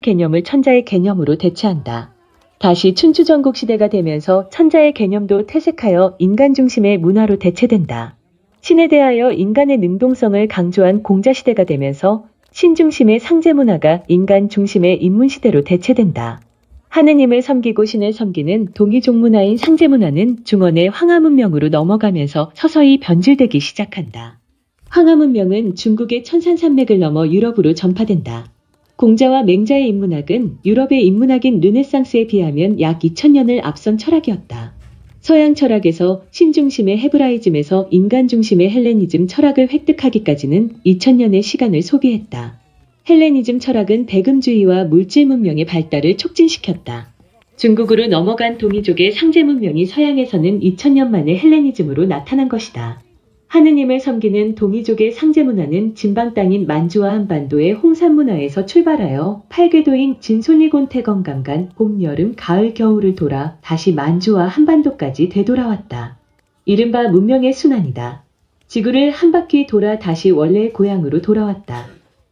개념을 천자의 개념으로 대체한다. 다시 춘추전국 시대가 되면서 천자의 개념도 퇴색하여 인간 중심의 문화로 대체된다. 신에 대하여 인간의 능동성을 강조한 공자시대가 되면서 신 중심의 상제문화가 인간 중심의 인문시대로 대체된다. 하느님을 섬기고 신을 섬기는 동이종문화인 상제문화는 중원의 황하문명으로 넘어가면서 서서히 변질되기 시작한다. 황하문명은 중국의 천산산맥을 넘어 유럽으로 전파된다. 공자와 맹자의 인문학은 유럽의 인문학인 르네상스에 비하면 약 2000년을 앞선 철학이었다. 서양 철학에서 신중심의 헤브라이즘에서 인간 중심의 헬레니즘 철학을 획득하기까지는 2000년의 시간을 소비했다. 헬레니즘 철학은 배금주의와 물질 문명의 발달을 촉진시켰다. 중국으로 넘어간 동이족의 상제 문명이 서양에서는 2000년 만에 헬레니즘으로 나타난 것이다. 하느님을 섬기는 동이족의 상제 문화는 진방 땅인 만주와 한반도의 홍산 문화에서 출발하여 8궤도인 진솔리곤태건강간 봄, 여름, 가을, 겨울을 돌아 다시 만주와 한반도까지 되돌아왔다. 이른바 문명의 순환이다. 지구를 한 바퀴 돌아 다시 원래의 고향으로 돌아왔다.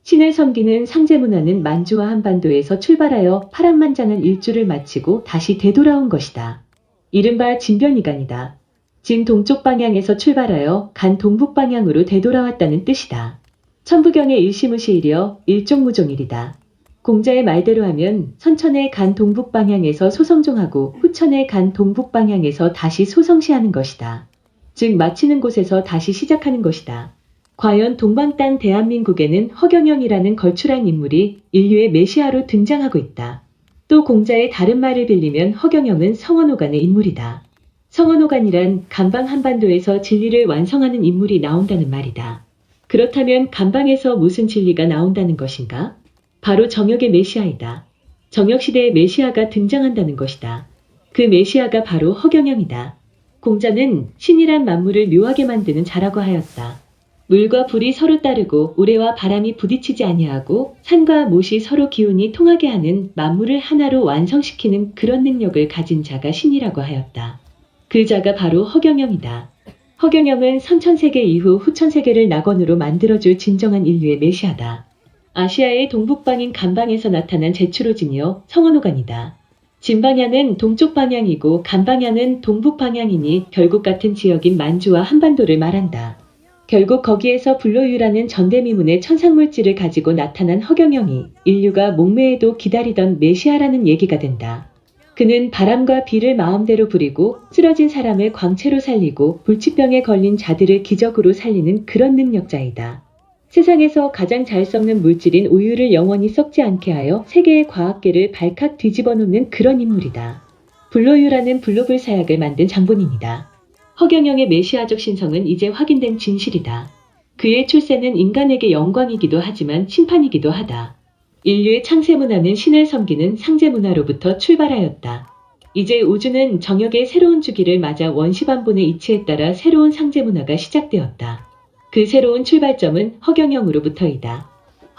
신을 섬기는 상제 문화는 만주와 한반도에서 출발하여 파란만장한 일주를 마치고 다시 되돌아온 것이다. 이른바 진변이간이다. 진 동쪽 방향에서 출발하여 간 동북 방향으로 되돌아왔다는 뜻이다. 천부경의 일시무시일이여 일종무종일이다. 공자의 말대로 하면 선천의 간 동북 방향에서 소성종하고 후천의 간 동북 방향에서 다시 소성시하는 것이다. 즉 마치는 곳에서 다시 시작하는 것이다. 과연 동방 땅 대한민국에는 허경영이라는 걸출한 인물이 인류의 메시아로 등장하고 있다. 또 공자의 다른 말을 빌리면 허경영은 성원호간의 인물이다. 성원호간이란 간방 한반도에서 진리를 완성하는 인물이 나온다는 말이다. 그렇다면 간방에서 무슨 진리가 나온다는 것인가? 바로 정역의 메시아이다. 정역시대의 메시아가 등장한다는 것이다. 그 메시아가 바로 허경영이다. 공자는 신이란 만물을 묘하게 만드는 자라고 하였다. 물과 불이 서로 따르고 우레와 바람이 부딪히지 아니하고 산과 못이 서로 기운이 통하게 하는 만물을 하나로 완성시키는 그런 능력을 가진 자가 신이라고 하였다. 그 자가 바로 허경영이다. 허경영은 선천세계 이후 후천세계를 낙원으로 만들어줄 진정한 인류의 메시아다. 아시아의 동북방인 간방에서 나타난 제추로진이여 성원호간이다. 진방향은 동쪽 방향이고 간방향은 동북 방향이니 결국 같은 지역인 만주와 한반도를 말한다. 결국 거기에서 불로유라는 전대미문의 천상물질을 가지고 나타난 허경영이 인류가 목매에도 기다리던 메시아라는 얘기가 된다. 그는 바람과 비를 마음대로 부리고 쓰러진 사람을 광채로 살리고 불치병에 걸린 자들을 기적으로 살리는 그런 능력자이다. 세상에서 가장 잘 썩는 물질인 우유를 영원히 썩지 않게 하여 세계의 과학계를 발칵 뒤집어 놓는 그런 인물이다. 불로유라는 불로불사약을 만든 장본인이다. 허경영의 메시아적 신성은 이제 확인된 진실이다. 그의 출세는 인간에게 영광이기도 하지만 심판이기도 하다. 인류의 창세문화는 신을 섬기는 상제문화로부터 출발하였다. 이제 우주는 정역의 새로운 주기를 맞아 원시반본의 이치에 따라 새로운 상제문화가 시작되었다. 그 새로운 출발점은 허경영으로부터이다.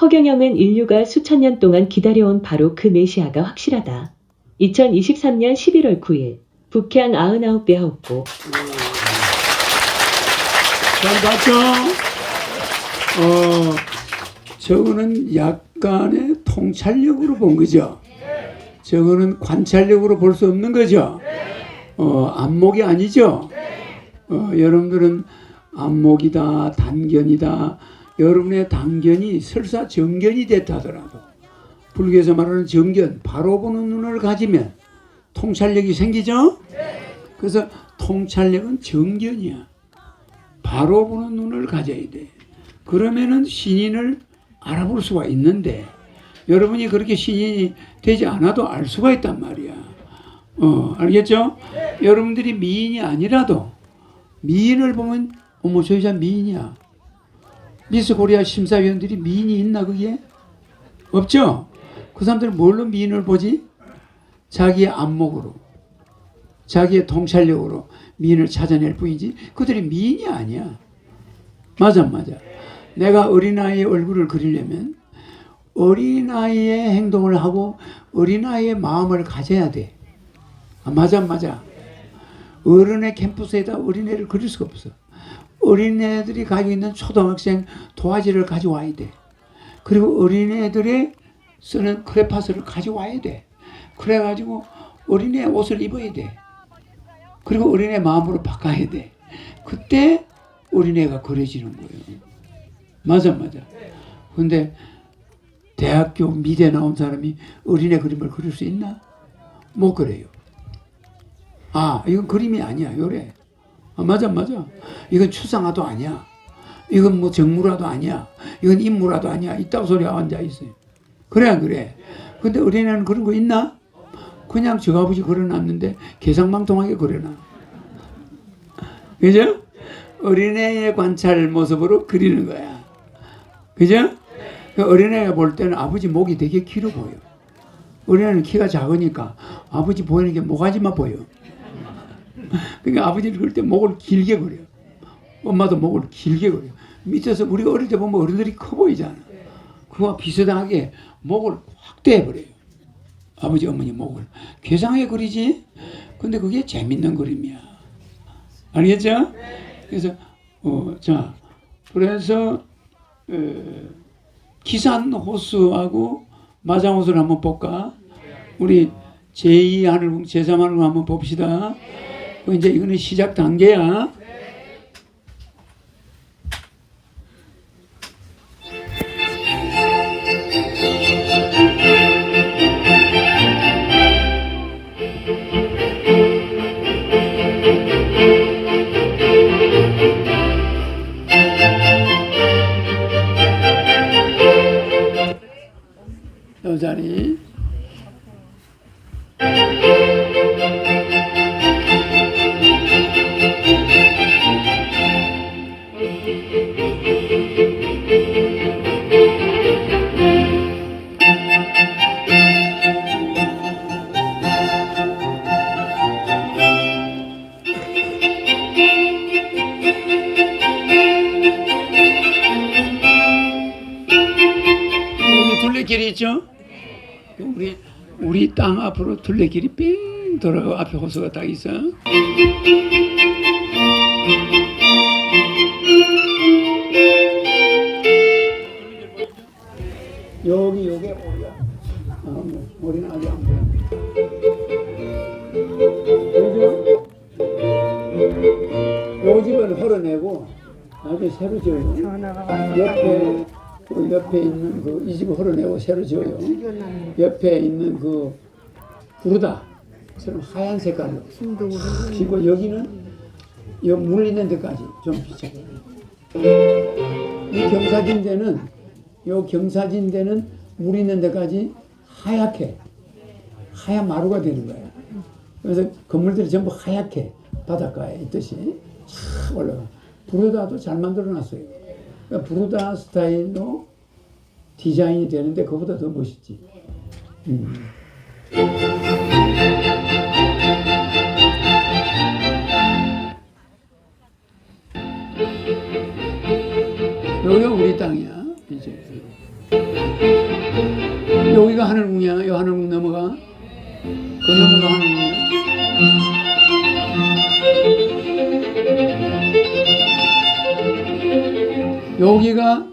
허경영은 인류가 수천 년 동안 기다려온 바로 그 메시아가 확실하다. 2023년 11월 9일 북향 99배 하옵고 잘 봤죠? 저거는 약간의 통찰력으로 본 거죠. 저거는 관찰력으로 볼 수 없는 거죠. 안목이 아니죠. 여러분들은 안목이다, 단견이다. 여러분의 단견이 설사 정견이 됐다 하더라도 불교에서 말하는 정견, 바로 보는 눈을 가지면 통찰력이 생기죠. 그래서 통찰력은 정견이야. 바로 보는 눈을 가져야 돼. 그러면은 신인을 알아볼 수가 있는데 여러분이 그렇게 신인이 되지 않아도 알 수가 있단 말이야. 알겠죠? 여러분들이 미인이 아니라도 미인을 보면 어머 저 여자 미인이야. 미스 코리아 심사위원들이 미인이 있나 그게? 없죠? 그 사람들은 뭘로 미인을 보지? 자기의 안목으로, 자기의 통찰력으로 미인을 찾아낼 뿐이지 그들이 미인이 아니야. 맞아. 내가 어린아이의 얼굴을 그리려면 어린아이의 행동을 하고 어린아이의 마음을 가져야 돼. 맞아. 어른의 캠퍼스에다 어린애를 그릴 수가 없어. 어린애들이 가지고 있는 초등학생 도화지를 가져와야 돼. 그리고 어린애들의 쓰는 크레파스를 가져와야 돼. 그래가지고 어린애 옷을 입어야 돼. 그리고 어린애 마음으로 바꿔야 돼. 그때 어린애가 그려지는 거예요. 맞아. 근데 대학교 미대 나온 사람이 어린애 그림을 그릴 수 있나? 못 그래요. 아, 이건 그림이 아니야. 요래. 아, 맞아. 이건 추상화도 아니야. 이건 뭐 정물화도 아니야. 이건 인물화도 아니야. 이따구 소리가 앉아 있어요. 그래 안 그래? 근데 어린애는 그런 거 있나? 그냥 저 아버지 그려놨는데 개상망통하게 그려놔. 그죠? 어린애의 관찰 모습으로 그리는 거야. 그죠? 어린애가 볼 때는 아버지 목이 되게 길어 보여. 어린애는 키가 작으니까 아버지 보이는 게 모가지만 보여. 그러니까 아버지를 그릴 때 목을 길게 그려. 엄마도 목을 길게 그려. 밑에서 우리가 어릴 때 보면 어른들이 커 보이잖아. 그와 비슷하게 목을 확대해버려요. 아버지 어머니 목을 괴상하게 그리지. 근데 그게 재밌는 그림이야. 알겠죠? 그래서 자, 그래서 기산 호수하고 마장 호수를 한번 볼까? 우리 제2 하늘궁, 제3 하늘궁 한번 봅시다. 이제 이거는 시작 단계야. 여자리. 여기 둘레길이 있죠? 우리 땅 앞으로 둘레길이 삥 돌아가고 앞에 호수가 딱 있어. 요게 오리야. 오리는 아직 안 보여. 그죠? 요 집은 헐어내고 나중에 새로 지어요. 옆에 있는 이 집을 헐어내고 새로 지어요. 옆에 있는 부르다처럼 하얀 색깔로. 그리고 여기는 물 있는 데까지 좀 비춰요. 이 경사진대는 물 있는 데까지 하얀 마루가 되는 거야. 그래서 건물들이 전부 하얗게 바닷가에 있듯이 쫙 올라가. 부르다도 잘 만들어 놨어요. 그러니까 부르다 스타일로 디자인이 되는데 그보다 더 멋있지. 여기가 우리 땅이야. 이제 여기가 하늘궁이야. 이 하늘궁 넘어가. 그 넘어가 하늘궁이야. 여기가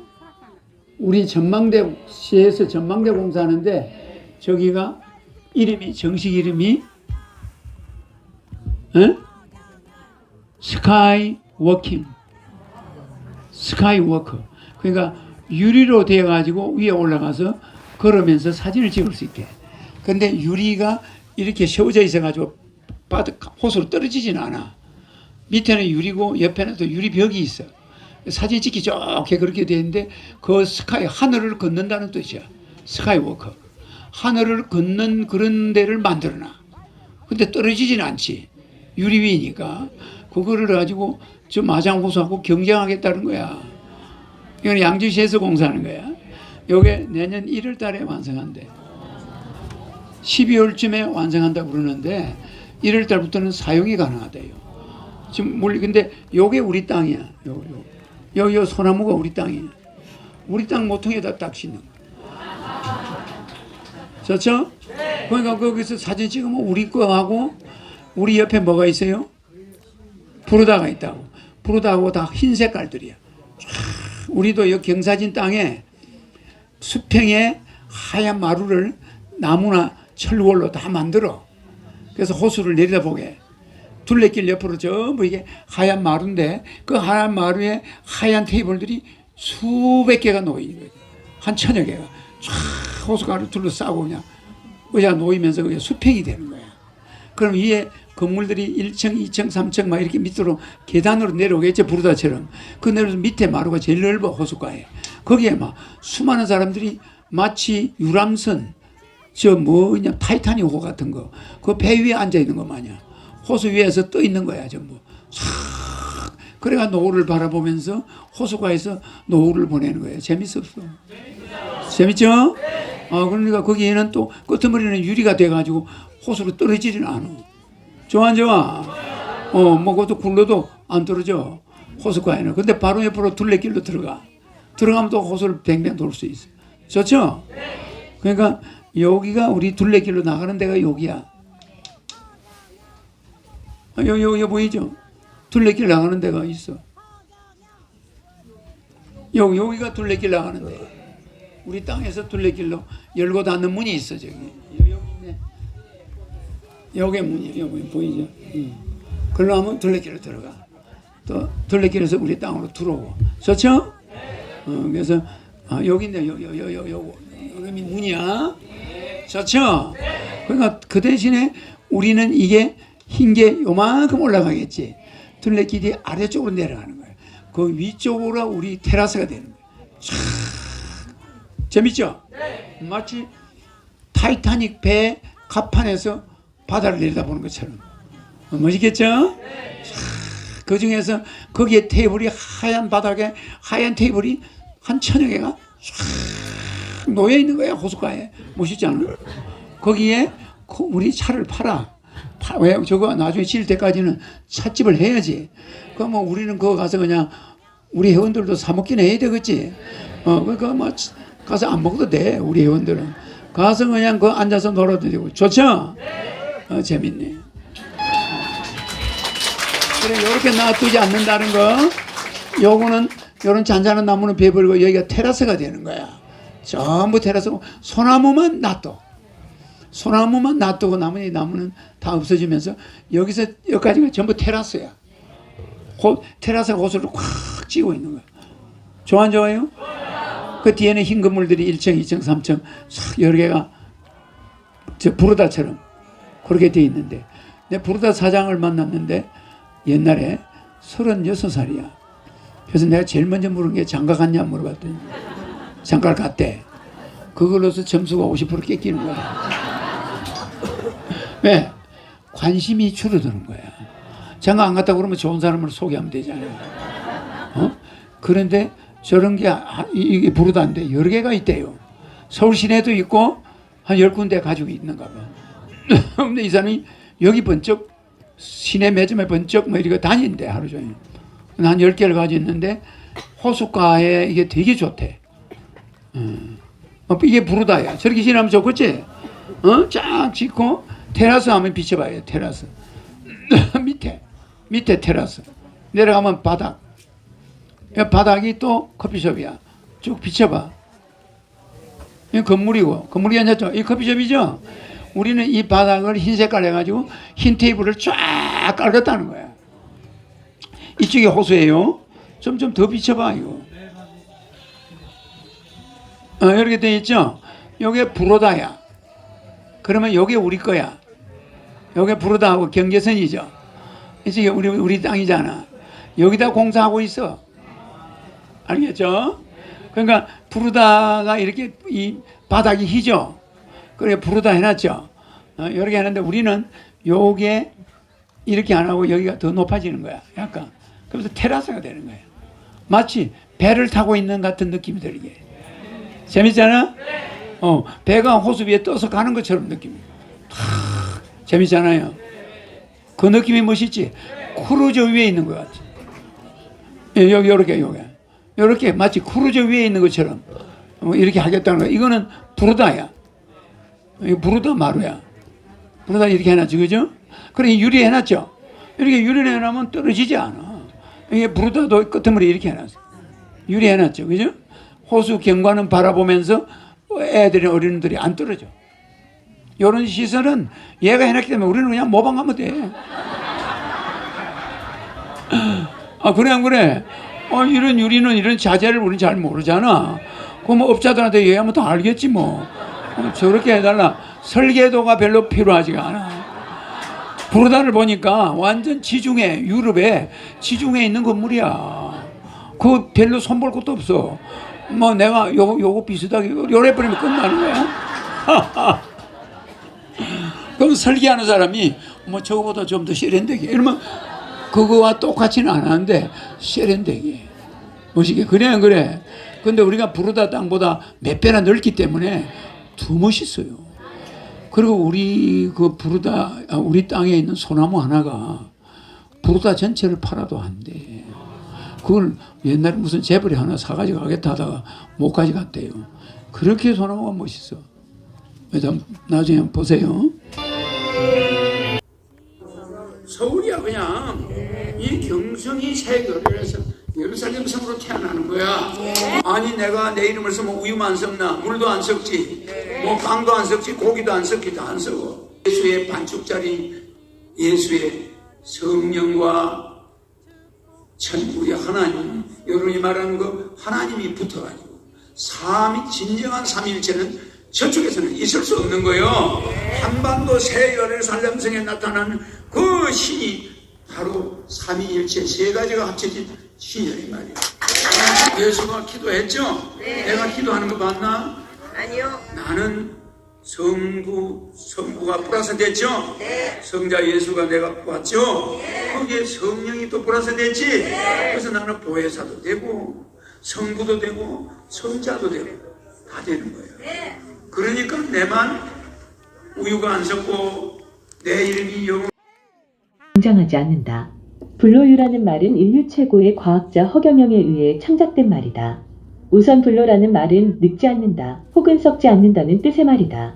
우리 시에서 전망대 공사하는데 저기가 정식 이름이 스카이워커. 그러니까 유리로 되어 가지고 위에 올라가서 걸으면서 사진을 찍을 수 있게. 근데 유리가 이렇게 세워져 있어 가지고 호수로 떨어지진 않아. 밑에는 유리고 옆에는 또 유리벽이 있어. 사진 찍기 좋게 그렇게 되어 있는데 그 하늘을 걷는다는 뜻이야. 스카이워커. 하늘을 걷는 그런 데를 만들어놔. 근데 떨어지진 않지. 유리 위니까. 그거를 가지고 저 마장호수하고 경쟁하겠다는 거야. 이건 양주시에서 공사하는 거야. 요게 내년 1월 달에 완성한대. 12월쯤에 완성한다고 그러는데 1월 달부터는 사용이 가능하대요. 지금 근데 요게 우리 땅이야. 요 소나무가 우리 땅이야. 우리 땅 모퉁이에다 딱 싣는 거야. 좋죠? 그러니까 거기서 사진 찍으면 우리 거하고 우리 옆에 뭐가 있어요? 부르다가 있다고. 부르다하고 다 흰 색깔들이야. 우리도 여 경사진 땅에 수평에 하얀 마루를 나무나 철골로 다 만들어. 그래서 호수를 내려다보게. 둘레길 옆으로 전부 이게 하얀 마루인데 그 하얀 마루에 하얀 테이블들이 수백 개가 놓이는 거예요. 한 천여 개가 쫙 호수가를 둘러싸고 그냥 의자 놓이면서 그게 수평이 되는 거야. 그럼 위에 건물들이 1층, 2층, 3층 막 이렇게 밑으로 계단으로 내려오겠죠. 부르다처럼. 그 내려서 밑에 마루가 제일 넓어 호수가에. 거기에 막 수많은 사람들이 마치 유람선 저 뭐냐 타이타닉호 같은 거 그 배 위에 앉아 있는 거 마냥 호수 위에서 떠 있는 거야 전부. 싹 그래가 노을을 바라보면서 호수가에서 노을을 보내는 거예요. 재밌었어. 재밌죠? 그러니까 거기에는 또 끄트머리는 유리가 돼가지고 호수로 떨어지지는 않아. 좋아 안 좋아? 뭐 그것도 굴러도 안 떨어져 호수가에는. 근데 바로 옆으로 둘레길로 들어가면 또 호수를 뱅뱅 돌 수 있어. 좋죠? 그러니까 여기가 우리 둘레길로 나가는 데가 여기야. 여기 보이죠? 둘레길 나가는 데가 있어. 여기가 둘레길 나가는 데. 우리 땅에서 둘레길로 열고 닫는 문이 있어 저기. 여기 있네. 여기 문이 여기 보이죠? 그걸로 하면 둘레길로 들어가. 또 둘레길에서 우리 땅으로 들어오고. 좋죠? 그래서 여기 있네. 여기 문이야. 좋죠? 그러니까 그 대신에 우리는 이게 흰 게 요만큼 올라가겠지. 둘레길이 아래쪽으로 내려가는 거예요. 그 위쪽으로 우리 테라스가 되는 거예요. 촤 재밌죠? 마치 타이타닉 배 갑판에서 바다를 내려다보는 것처럼. 멋있겠죠? 그 중에서 거기에 테이블이 하얀 바닥에 하얀 테이블이 한 천여 개가 쫙 놓여 있는 거야 호숫가에. 멋있지 않아? 거기에 우리 차를 팔아. 왜 저거 나중에 질 때까지는 찻집을 해야지. 그럼 우리는 그거 가서 그냥 우리 회원들도 사 먹긴 해야 되겠지. 그러니까 뭐 가서 안 먹어도 돼. 우리 회원들은 가서 그냥 그 앉아서 놀아도 되고. 좋죠? 재밌네. 그래 이렇게 놔두지 않는다는 거. 요거는 요런 잔잔한 나무는 베버리고 여기가 테라스가 되는 거야. 전부 테라스고 소나무만 놔둬. 소나무만 놔두고 나머지 나무는 다 없어지면서 여기서 여기까지가 전부 테라스야. 테라스 호수를 꽉 찌고 있는 거야. 좋아 안 좋아요? 그 뒤에는 흰 건물들이 1층, 2층, 3층 싹 여러 개가 저 부르다처럼 그렇게 돼 있는데 내 부르다 사장을 만났는데 옛날에 36살이야. 그래서 내가 제일 먼저 물은 게 장가 갔냐 물어봤더니 장가를 갔대. 그걸로서 점수가 50% 깎이는 거야. 왜? 관심이 줄어드는 거야. 장가 안 갔다 그러면 좋은 사람을 소개하면 되잖아요. 그런데 저런 게 이게 부르다인데 여러 개가 있대요. 서울 시내도 있고 한 10군데 가지고 있는가 봐. 근데 이 사람이 여기 번쩍 시내 매점에 번쩍 뭐 이렇게 다닌대 하루 종일. 한 10개를 가지고 있는데 호숫가에 이게 되게 좋대. 이게 부르다야. 저렇게 지나면 좋겠지? 쫙 짓고 테라스 한번 비춰봐요. 테라스. 밑에 테라스. 내려가면 바닥. 바닥이 또 커피숍이야. 쭉 비춰봐. 이 건물이고, 건물이 아니죠. 이 커피숍이죠. 우리는 이 바닥을 흰 색깔 해가지고 흰 테이블을 쫙 깔았다는 거야. 이쪽이 호수예요. 좀 더 비춰봐 이거. 이렇게 돼 있죠. 요게 부로다야. 그러면 요게 우리 거야. 요게 부로다하고 경계선이죠. 이제 우리 땅이잖아. 여기다 공사하고 있어. 알겠죠? 그러니까 부르다가 이렇게 이 바닥이 희죠. 그래 부르다 해놨죠. 이렇게 하는데 우리는 요게 이렇게 안 하고 여기가 더 높아지는 거야. 약간. 그래서 테라스가 되는 거예요. 마치 배를 타고 있는 같은 느낌이 들게. 재밌잖아? 배가 호수 위에 떠서 가는 것처럼 느낌이. 재밌잖아요. 그 느낌이 멋있지? 크루저 위에 있는 것 같아. 여기 요렇게 마치 크루저 위에 있는 것처럼 이렇게 하겠다는 거야. 이거는 부르다야. 이거 부르다 마루야. 부르다 이렇게 해놨죠, 그죠? 그래 유리 해놨죠. 이렇게 유리 해놓으면 떨어지지 않아. 이게 부르다도 끄트머리 이렇게 해놨어. 유리 해놨죠, 그죠? 호수 경관은 바라보면서 애들이 어린이들이 안 떨어져. 이런 시설은 얘가 해놨기 때문에 우리는 그냥 모방하면 돼. 아, 그래, 안 그래? 이런 유리는 이런 자재를 우리는 잘 모르잖아. 그럼 뭐 업자들한테 얘기하면 다 알겠지 뭐. 저렇게 해달라. 설계도가 별로 필요하지가 않아. 부르다를 보니까 완전 지중해, 유럽에 지중해에 있는 건물이야. 그거 별로 손볼 것도 없어. 뭐 내가 요거 비슷하게 요래버리면 끝나는 거야. 그럼 설계하는 사람이 뭐 저거보다 좀 더 세련되게 이러면 그거와 똑같지는 않았는데 세련되게 멋있게 그래 안 그래? 근데 우리가 부르다 땅보다 몇 배나 넓기 때문에 더 멋있어요. 그리고 우리 그 우리 땅에 있는 소나무 하나가 부르다 전체를 팔아도 안 돼. 그걸 옛날에 무슨 재벌이 하나 사가지고 가겠다 하다가 못 가져갔대요. 그렇게 소나무가 멋있어. 일단 나중에 한번 보세요. 서울이야 그냥. 이 경성이 세교를 해서 예루살렘 성으로 태어나는 거야. 아니 내가 내 이름을 쓰면 우유만 안 섞나? 물도 안 섞지. 뭐 빵도 안 섞지. 고기도 안 섞지. 다 안 섞어. 예수의 반쪽짜리 예수의 성령과 우리 하나님, 여러분이 말하는 거 하나님이 붙어가지고 진정한 삼위일체는 저쪽에서는 있을 수 없는 거예요. 한반도 새 예루살렘 성에 나타나는 그 신이 바로 삼위일체 세 가지가 합쳐진 신이란 말이에요. 예수가 기도했죠? 네. 내가 기도하는 거 봤나? 아니요. 나는 성부가 플러스 됐죠? 네. 성자 예수가 내가 왔죠? 거기에 성령이 또 플러스 됐지? 그래서 나는 보혜사도 되고 성부도 되고 성자도 되고 다 되는 거예요. 그러니까 내만 우유가 안 섞고 내 이름이 등장하지 않는다. 불로유라는 말은 인류 최고의 과학자 허경영에 의해 창작된 말이다. 우선 불로라는 말은 늙지 않는다 혹은 썩지 않는다는 뜻의 말이다.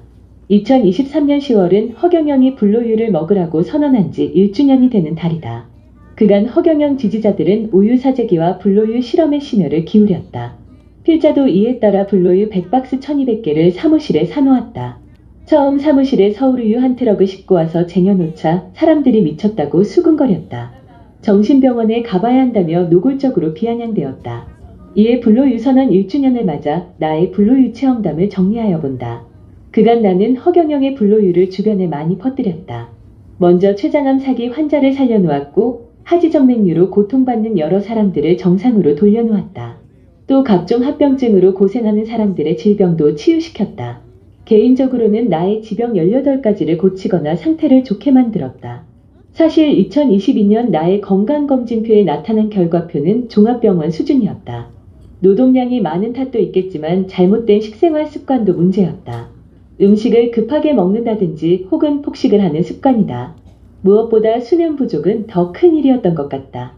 2023년 10월은 허경영이 불로유를 먹으라고 선언한 지 1주년이 되는 달이다. 그간 허경영 지지자들은 우유 사재기와 불로유 실험에 심혈을 기울였다. 필자도 이에 따라 불로유 100박스 1200개를 사무실에 사놓았다. 처음 사무실에 서울우유 한 트럭을 싣고 와서 쟁여놓자 사람들이 미쳤다고 수군거렸다. 정신병원에 가봐야 한다며 노골적으로 비아냥대었다. 이에 불로유 선언 1주년을 맞아 나의 불로유 체험담을 정리하여 본다. 그간 나는 허경영의 불로유를 주변에 많이 퍼뜨렸다. 먼저 췌장암 사기 환자를 살려놓았고 하지정맥류로 고통받는 여러 사람들을 정상으로 돌려놓았다. 또 각종 합병증으로 고생하는 사람들의 질병도 치유시켰다. 개인적으로는 나의 지병 18가지를 고치거나 상태를 좋게 만들었다. 사실 2022년 나의 건강검진표에 나타난 결과표는 종합병원 수준이었다. 노동량이 많은 탓도 있겠지만 잘못된 식생활 습관도 문제였다. 음식을 급하게 먹는다든지 혹은 폭식을 하는 습관이다. 무엇보다 수면 부족은 더 큰 일이었던 것 같다.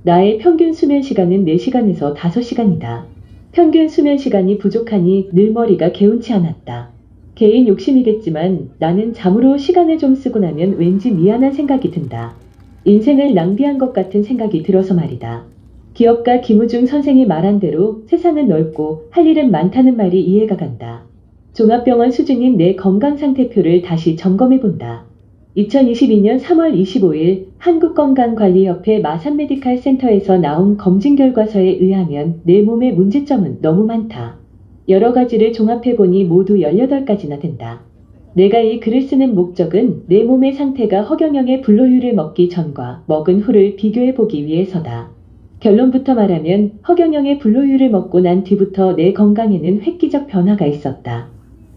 나의 평균 수면 시간은 4시간에서 5시간이다. 평균 수면 시간이 부족하니 늘 머리가 개운치 않았다. 개인 욕심이겠지만 나는 잠으로 시간을 좀 쓰고 나면 왠지 미안한 생각이 든다. 인생을 낭비한 것 같은 생각이 들어서 말이다. 기업가 김우중 선생이 말한 대로 세상은 넓고 할 일은 많다는 말이 이해가 간다. 종합병원 수준인 내 건강상태표를 다시 점검해본다. 2022년 3월 25일 한국건강관리협회 마산메디칼센터에서 나온 검진 결과서에 의하면 내 몸의 문제점은 너무 많다. 여러 가지를 종합해보니 모두 18가지나 된다. 내가 이 글을 쓰는 목적은 내 몸의 상태가 허경영의 불로유를 먹기 전과 먹은 후를 비교해보기 위해서다. 결론부터 말하면 허경영의 불로유를 먹고 난 뒤부터 내 건강에는 획기적 변화가 있었다.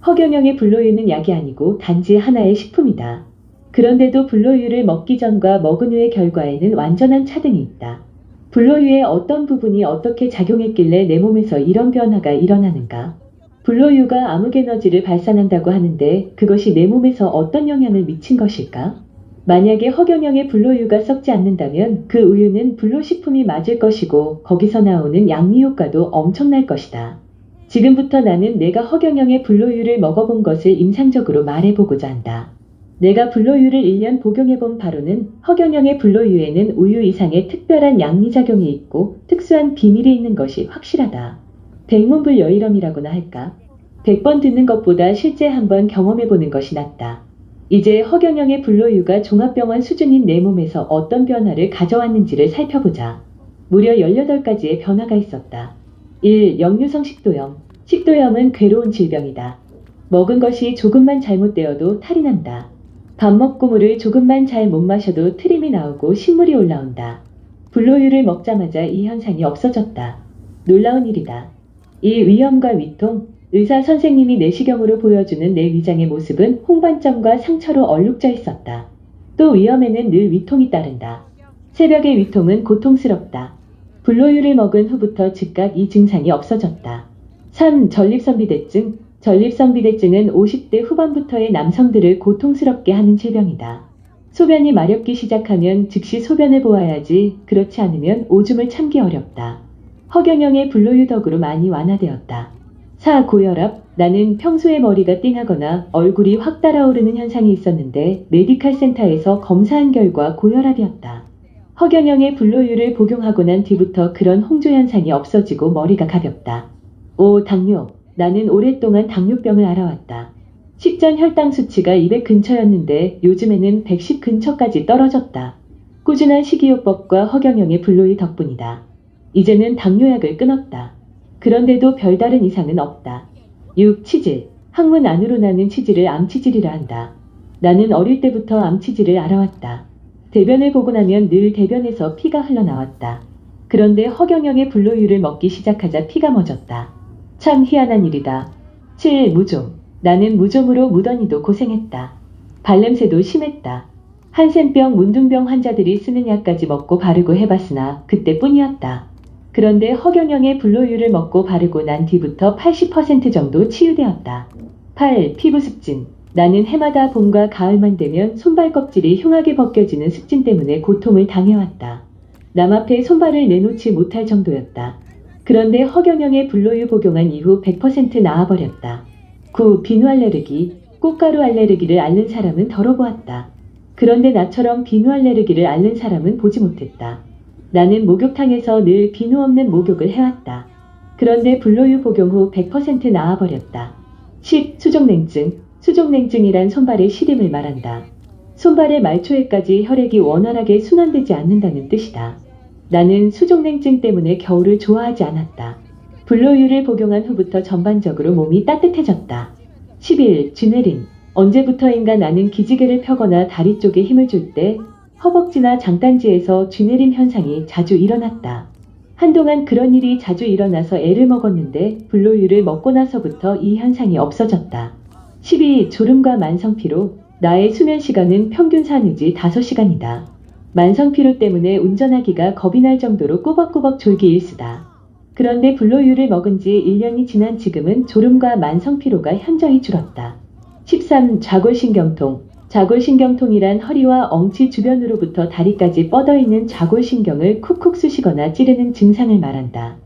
허경영의 불로유는 약이 아니고 단지 하나의 식품이다. 그런데도 불로유를 먹기 전과 먹은 후의 결과에는 완전한 차등이 있다. 불로유의 어떤 부분이 어떻게 작용했길래 내 몸에서 이런 변화가 일어나는가? 불로유가 암흑에너지를 발산한다고 하는데 그것이 내 몸에서 어떤 영향을 미친 것일까? 만약에 허경영의 불로유가 썩지 않는다면 그 우유는 불로식품이 맞을 것이고 거기서 나오는 양리 효과도 엄청날 것이다. 지금부터 나는 내가 허경영의 불로유를 먹어본 것을 임상적으로 말해보고자 한다. 내가 불로유를 1년 복용해본 바로는 허경영의 불로유에는 우유 이상의 특별한 양리작용이 있고 특수한 비밀이 있는 것이 확실하다. 백문불여일언이라고나 할까? 100번 듣는 것보다 실제 한번 경험해보는 것이 낫다. 이제 허경영의 불로유가 종합병원 수준인 내 몸에서 어떤 변화를 가져왔는지를 살펴보자. 무려 18가지의 변화가 있었다. 1. 역류성 식도염. 식도염은 괴로운 질병이다. 먹은 것이 조금만 잘못되어도 탈이 난다. 밥 먹고 물을 조금만 잘 못 마셔도 트림이 나오고 신물이 올라온다. 불로유를 먹자마자 이 현상이 없어졌다. 놀라운 일이다. 이 위염과 위통, 의사 선생님이 내시경으로 보여주는 내 위장의 모습은 홍반점과 상처로 얼룩져 있었다. 또 위염에는 늘 위통이 따른다. 새벽의 위통은 고통스럽다. 불로유를 먹은 후부터 즉각 이 증상이 없어졌다. 3. 전립선비대증. 전립선비대증은 50대 후반부터의 남성들을 고통스럽게 하는 질병이다. 소변이 마렵기 시작하면 즉시 소변을 보아야지, 그렇지 않으면 오줌을 참기 어렵다. 허경영의 불로유 덕으로 많이 완화되었다. 4. 고혈압. 나는 평소에 머리가 띵하거나 얼굴이 확 달아오르는 현상이 있었는데 메디칼 센터에서 검사한 결과 고혈압이었다. 허경영의 불로유를 복용하고 난 뒤부터 그런 홍조 현상이 없어지고 머리가 가볍다. 5. 당뇨. 나는 오랫동안 당뇨병을 앓아왔다. 식전 혈당 수치가 200 근처였는데 요즘에는 110 근처까지 떨어졌다. 꾸준한 식이요법과 허경영의 불로유 덕분이다. 이제는 당뇨약을 끊었다. 그런데도 별다른 이상은 없다. 6. 치질. 항문 안으로 나는 치질을 암치질이라 한다. 나는 어릴 때부터 암치질을 알아왔다. 대변을 보고 나면 늘 대변에서 피가 흘러나왔다. 그런데 허경영의 불로유를 먹기 시작하자 피가 멎었다. 참 희한한 일이다. 7. 무좀. 나는 무좀으로 무더니도 고생했다. 발냄새도 심했다. 한센병, 문둥병 환자들이 쓰는 약까지 먹고 바르고 해봤으나 그때뿐이었다. 그런데 허경영의 불로유를 먹고 바르고 난 뒤부터 80% 정도 치유되었다. 8. 피부 습진. 나는 해마다 봄과 가을만 되면 손발 껍질이 흉하게 벗겨지는 습진 때문에 고통을 당해왔다. 남 앞에 손발을 내놓지 못할 정도였다. 그런데 허경영의 불로유 복용한 이후 100% 나아버렸다. 9. 비누 알레르기. 꽃가루 알레르기를 앓는 사람은 덜어보았다. 그런데 나처럼 비누 알레르기를 앓는 사람은 보지 못했다. 나는 목욕탕에서 늘 비누 없는 목욕을 해왔다. 그런데 불로유 복용 후 100% 나아버렸다. 10. 수족냉증. 수족냉증이란 손발의 시림을 말한다. 손발의 말초에까지 혈액이 원활하게 순환되지 않는다는 뜻이다. 나는 수족냉증 때문에 겨울을 좋아하지 않았다. 불로유를 복용한 후부터 전반적으로 몸이 따뜻해졌다. 11. 쥐내림. 언제부터인가 나는 기지개를 펴거나 다리 쪽에 힘을 줄 때 허벅지나 장단지에서 쥐내림 현상이 자주 일어났다. 한동안 그런 일이 자주 일어나서 애를 먹었는데 불로유를 먹고 나서부터 이 현상이 없어졌다. 12. 졸음과 만성피로. 나의 수면 시간은 평균 사느지 5시간이다. 만성피로 때문에 운전하기가 겁이 날 정도로 꾸벅꾸벅 졸기 일쑤다. 그런데 불로유를 먹은 지 1년이 지난 지금은 졸음과 만성피로가 현저히 줄었다. 13. 좌골신경통. 좌골신경통이란 허리와 엉치 주변으로부터 다리까지 뻗어있는 좌골신경을 쿡쿡 쑤시거나 찌르는 증상을 말한다.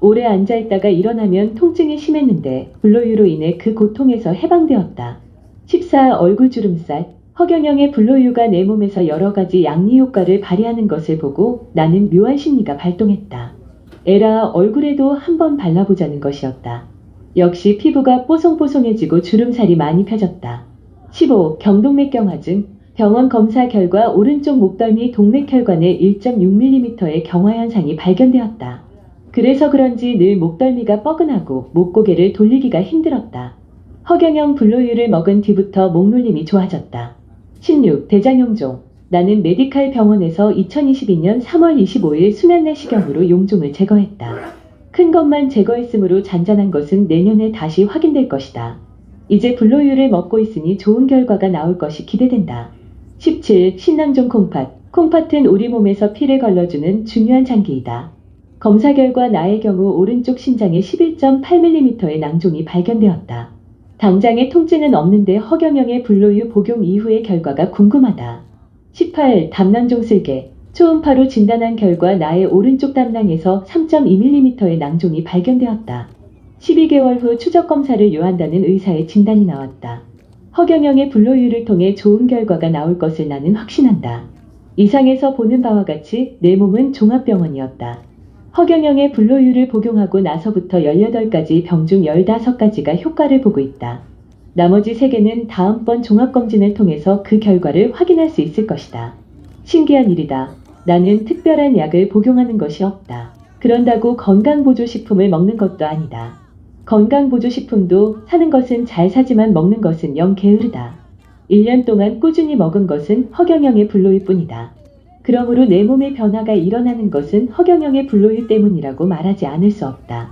오래 앉아있다가 일어나면 통증이 심했는데 불로유로 인해 그 고통에서 해방되었다. 14. 얼굴주름살. 허경영의 불로유가 내 몸에서 여러가지 양리 효과를 발휘하는 것을 보고 나는 묘한 심리가 발동했다. 에라, 얼굴에도 한번 발라보자는 것이었다. 역시 피부가 뽀송뽀송해지고 주름살이 많이 펴졌다. 15. 경동맥경화증. 병원 검사 결과 오른쪽 목덜미 동맥혈관에 1.6mm의 경화 현상이 발견되었다. 그래서 그런지 늘 목덜미가 뻐근하고 목고개를 돌리기가 힘들었다. 허경영 불로유를 먹은 뒤부터 목놀림이 좋아졌다. 16. 대장용종. 나는 메디칼 병원에서 2022년 3월 25일 수면 내시경으로 용종을 제거했다. 큰 것만 제거했으므로 잔잔한 것은 내년에 다시 확인될 것이다. 이제 불로유를 먹고 있으니 좋은 결과가 나올 것이 기대된다. 17. 신낭종 콩팥. 콩팥은 우리 몸에서 피를 걸러주는 중요한 장기이다. 검사 결과 나의 경우 오른쪽 신장에 11.8mm의 낭종이 발견되었다. 당장의 통증은 없는데 허경영의 불로유 복용 이후의 결과가 궁금하다. 18. 담낭종 쓸개. 초음파로 진단한 결과 나의 오른쪽 담낭에서 3.2mm의 낭종이 발견되었다. 12개월 후 추적 검사를 요한다는 의사의 진단이 나왔다. 허경영의 불로유를 통해 좋은 결과가 나올 것을 나는 확신한다. 이상에서 보는 바와 같이 내 몸은 종합병원이었다. 허경영의 불로유를 복용하고 나서부터 18가지 병 중 15가지가 효과를 보고 있다. 나머지 3개는 다음번 종합검진을 통해서 그 결과를 확인할 수 있을 것이다. 신기한 일이다. 나는 특별한 약을 복용하는 것이 없다. 그런다고 건강보조식품을 먹는 것도 아니다. 건강보조식품도 사는 것은 잘 사지만 먹는 것은 영 게으르다. 1년 동안 꾸준히 먹은 것은 허경영의 불로유 뿐이다. 그러므로 내 몸의 변화가 일어나는 것은 허경영의 불로유 때문이라고 말하지 않을 수 없다.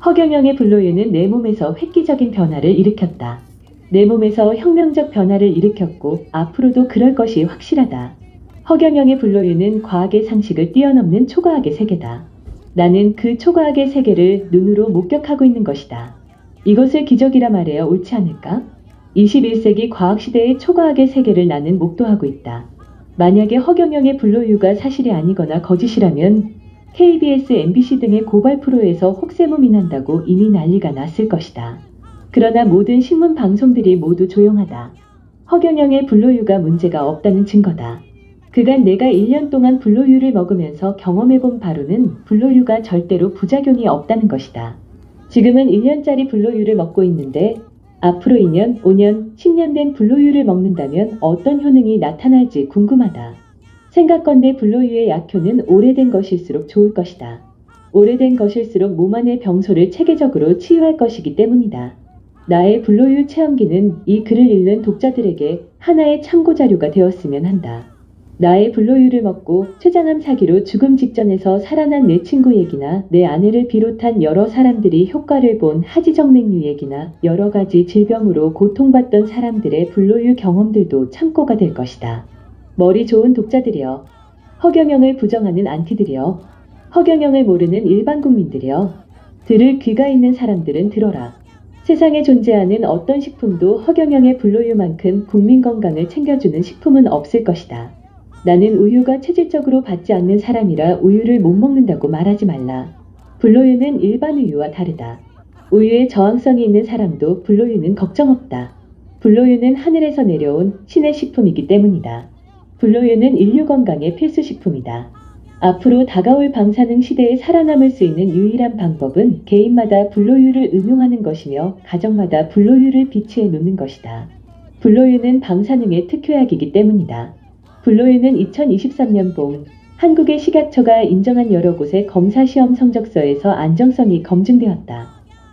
허경영의 불로유는 내 몸에서 획기적인 변화를 일으켰다. 내 몸에서 혁명적 변화를 일으켰고 앞으로도 그럴 것이 확실하다. 허경영의 불로유는 과학의 상식을 뛰어넘는 초과학의 세계다. 나는 그 초과학의 세계를 눈으로 목격하고 있는 것이다. 이것을 기적이라 말해야 옳지 않을까? 21세기 과학시대의 초과학의 세계를 나는 목도하고 있다. 만약에 허경영의 불로유가 사실이 아니거나 거짓이라면 KBS, MBC 등의 고발 프로에서 혹세무민 한다고 이미 난리가 났을 것이다. 그러나 모든 신문 방송들이 모두 조용하다. 허경영의 불로유가 문제가 없다는 증거다. 그간 내가 1년 동안 불로유를 먹으면서 경험해본 바로는 불로유가 절대로 부작용이 없다는 것이다. 지금은 1년짜리 불로유를 먹고 있는데 앞으로 2년, 5년, 10년 된 불로유를 먹는다면 어떤 효능이 나타날지 궁금하다. 생각건대 불로유의 약효는 오래된 것일수록 좋을 것이다. 오래된 것일수록 몸 안의 병소를 체계적으로 치유할 것이기 때문이다. 나의 불로유 체험기는 이 글을 읽는 독자들에게 하나의 참고자료가 되었으면 한다. 나의 불로유를 먹고 췌장암 사기로 죽음 직전에서 살아난 내 친구 얘기나 내 아내를 비롯한 여러 사람들이 효과를 본 하지정맥류 얘기나 여러 가지 질병으로 고통받던 사람들의 불로유 경험들도 참고가 될 것이다. 머리 좋은 독자들이여, 허경영을 부정하는 안티들이여, 허경영을 모르는 일반 국민들이여, 들을 귀가 있는 사람들은 들어라. 세상에 존재하는 어떤 식품도 허경영의 불로유만큼 국민 건강을 챙겨주는 식품은 없을 것이다. 나는 우유가 체질적으로 받지 않는 사람이라 우유를 못 먹는다고 말하지 말라. 불로유는 일반 우유와 다르다. 우유에 저항성이 있는 사람도 불로유는 걱정 없다. 불로유는 하늘에서 내려온 신의 식품이기 때문이다. 불로유는 인류 건강의 필수식품이다. 앞으로 다가올 방사능 시대에 살아남을 수 있는 유일한 방법은 개인마다 불로유를 음용하는 것이며 가정마다 불로유를 비치해 놓는 것이다. 불로유는 방사능의 특효약이기 때문이다. 불로유는 2023년 봄 한국의 식약처가 인정한 여러 곳의 검사시험 성적서에서 안정성이 검증되었다.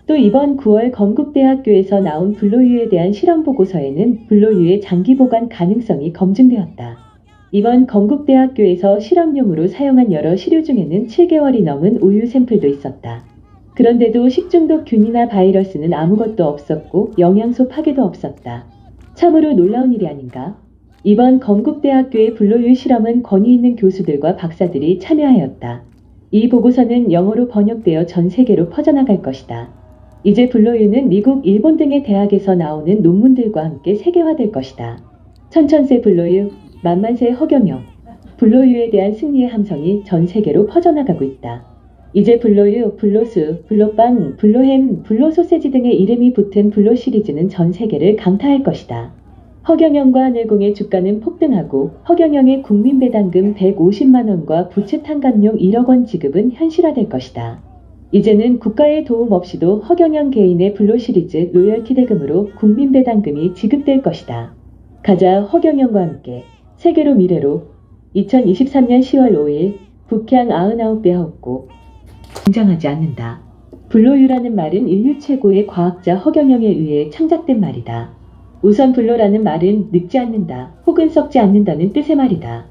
또 이번 9월 건국대학교에서 나온 불로유에 대한 실험보고서에는 불로유의 장기보관 가능성이 검증되었다. 이번 건국대학교에서 실험용으로 사용한 여러 시료 중에는 7개월이 넘은 우유 샘플도 있었다. 그런데도 식중독균이나 바이러스는 아무것도 없었고 영양소 파괴도 없었다. 참으로 놀라운 일이 아닌가? 이번 건국대학교의 불로유 실험은 권위 있는 교수들과 박사들이 참여하였다. 이 보고서는 영어로 번역되어 전 세계로 퍼져나갈 것이다. 이제 불로유는 미국, 일본 등의 대학에서 나오는 논문들과 함께 세계화될 것이다. 천천세 불로유, 만만세 허경영. 불로유에 대한 승리의 함성이 전 세계로 퍼져나가고 있다. 이제 불로유, 불로수, 불로빵, 불로햄, 불로소세지 등의 이름이 붙은 불로 시리즈는 전 세계를 강타할 것이다. 허경영과 하늘공의 주가는 폭등하고 허경영의 국민배당금 150만원과 부채 탕감용 1억원 지급은 현실화될 것이다. 이제는 국가의 도움 없이도 허경영 개인의 불로 시리즈 로열티 대금으로 국민배당금이 지급될 것이다. 가자 허경영과 함께 세계로 미래로 2023년 10월 5일 북향 99배 하옵고 등장하지 않는다. 불로유라는 말은 인류 최고의 과학자 허경영에 의해 창작된 말이다. 우선 불로라는 말은 늙지 않는다 혹은 썩지 않는다는 뜻의 말이다.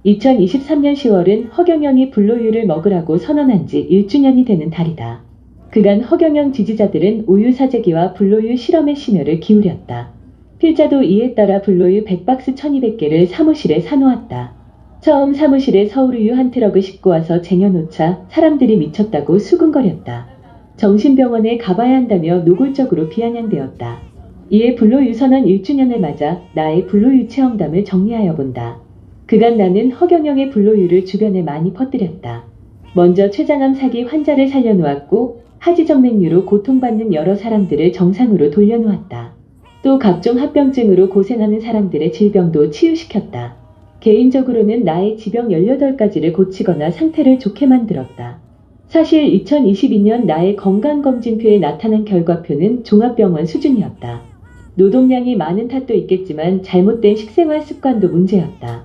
2023년 10월은 허경영이 불로유를 먹으라고 선언한 지 1주년이 되는 달이다. 그간 허경영 지지자들은 우유 사재기와 불로유 실험에 심혈을 기울였다. 필자도 이에 따라 불로유 100박스 1200개를 사무실에 사놓았다. 처음 사무실에 서울우유 한 트럭을 싣고 와서 쟁여놓자 사람들이 미쳤다고 수군거렸다. 정신병원에 가봐야 한다며 노골적으로 비아냥대었다. 이에 불로유 선언 1주년을 맞아 나의 불로유 체험담을 정리하여 본다. 그간 나는 허경영의 불로유를 주변에 많이 퍼뜨렸다. 먼저 췌장암 사기 환자를 살려놓았고 하지정맥류로 고통받는 여러 사람들을 정상으로 돌려놓았다. 또 각종 합병증으로 고생하는 사람들의 질병도 치유시켰다. 개인적으로는 나의 지병 18가지를 고치거나 상태를 좋게 만들었다. 사실 2022년 나의 건강검진표에 나타난 결과표는 종합병원 수준이었다. 노동량이 많은 탓도 있겠지만 잘못된 식생활 습관도 문제였다.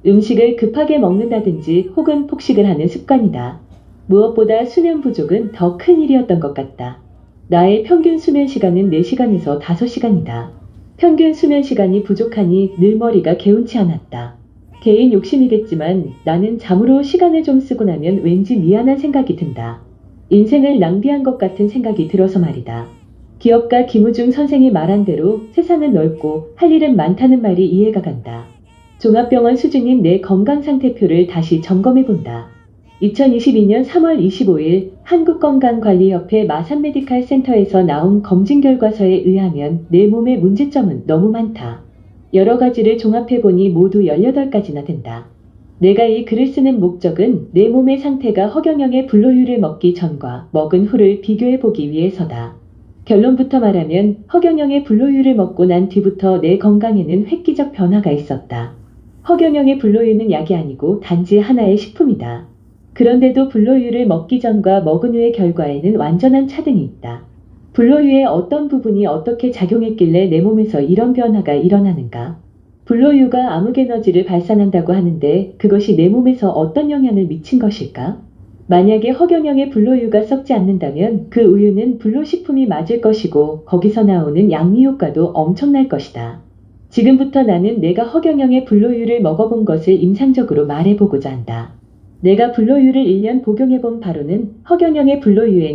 음식을 급하게 먹는다든지 혹은 폭식을 하는 습관이다. 무엇보다 수면 부족은 더 큰 일이었던 것 같다. 나의 평균 수면 시간은 4시간에서 5시간이다. 평균 수면 시간이 부족하니 늘 머리가 개운치 않았다. 개인 욕심이겠지만 나는 잠으로 시간을 좀 쓰고 나면 왠지 미안한 생각이 든다. 인생을 낭비한 것 같은 생각이 들어서 말이다. 기업가 김우중 선생이 말한 대로 세상은 넓고 할 일은 많다는 말이 이해가 간다. 종합병원 수준인 내 건강상태표를 다시 점검해본다. 2022년 3월 25일 한국건강관리협회 마산메디칼센터에서 나온 검진 결과서에 의하면 내 몸의 문제점은 너무 많다. 여러 가지를 종합해보니 모두 18가지나 된다. 내가 이 글을 쓰는 목적은 내 몸의 상태가 허경영의 불로유를 먹기 전과 먹은 후를 비교해보기 위해서다. 결론부터 말하면 허경영의 불로유를 먹고 난 뒤부터 내 건강에는 획기적 변화가 있었다. 허경영의 불로유는 약이 아니고 단지 하나의 식품이다. 그런데도 불로유를 먹기 전과 먹은 후의 결과에는 완전한 차등이 있다. 불로유의 어떤 부분이 어떻게 작용했길래 내 몸에서 이런 변화가 일어나는가? 불로유가 암흑에너지를 발산한다고 하는데 그것이 내 몸에서 어떤 영향을 미친 것일까? 만약에 허경영의 불로유가 썩지 않는다면 그 우유는 불로식품이 맞을 것이고 거기서 나오는 양리 효과도 엄청날 것이다. 지금부터 나는 내가 허경영의 불로유를 먹어본 것을 임상적으로 말해보고자 한다. 내가 불로유를 1년 복용해본 바로는 허경영의 불로유에